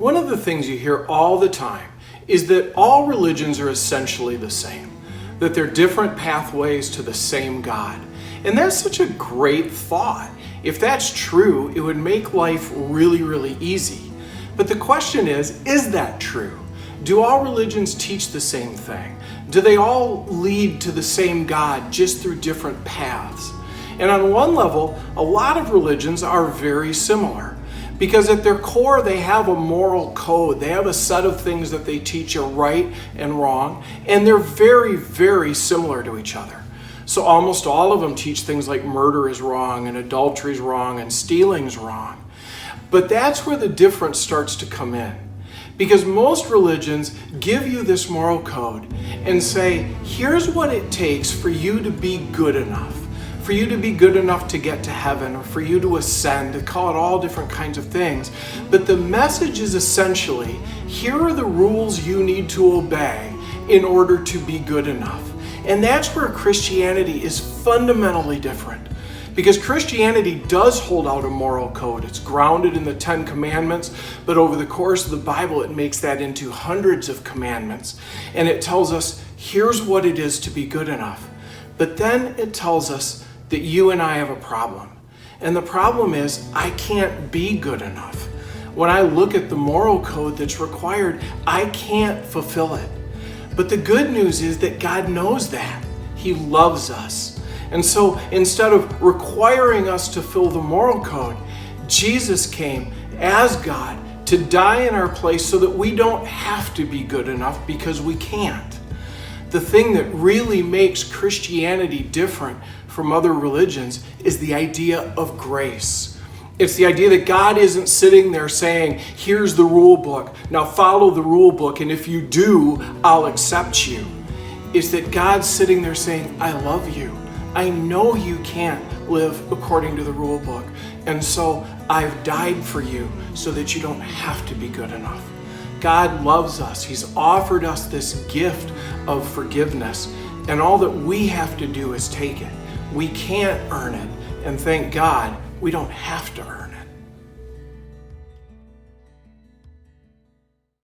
One of the things you hear all the time is that all religions are essentially the same, that they're different pathways to the same God. And that's such a great thought. If that's true, it would make life really, really easy. But the question is that true? Do all religions teach the same thing? Do they all lead to the same God just through different paths? And on one level, a lot of religions are very similar, because at their core they have a moral code. They have a set of things that they teach are right and wrong, and they're very, very similar to each other. So almost all of them teach things like murder is wrong and adultery is wrong and stealing is wrong. But that's where the difference starts to come in, because most religions give you this moral code and say, here's what it takes for you to be good enough. For you to be good enough to get to heaven, or for you to ascend, to call it all different kinds of things. But the message is essentially, here are the rules you need to obey in order to be good enough. And that's where Christianity is fundamentally different. Because Christianity does hold out a moral code. It's grounded in the 10 Commandments, but over the course of the Bible, it makes that into hundreds of commandments. And it tells us, here's what it is to be good enough. But then it tells us that you and I have a problem. And the problem is, I can't be good enough. When I look at the moral code that's required, I can't fulfill it. But the good news is that God knows that. He loves us. And so instead of requiring us to fill the moral code, Jesus came as God to die in our place so that we don't have to be good enough, because we can't. The thing that really makes Christianity different from other religions is the idea of grace. It's the idea that God isn't sitting there saying, here's the rule book, now follow the rule book, and if you do, I'll accept you. It's that God's sitting there saying, I love you. I know you can't live according to the rule book, and so I've died for you so that you don't have to be good enough. God loves us. He's offered us this gift of forgiveness, and all that we have to do is take it. We can't earn it, and thank God we don't have to earn it.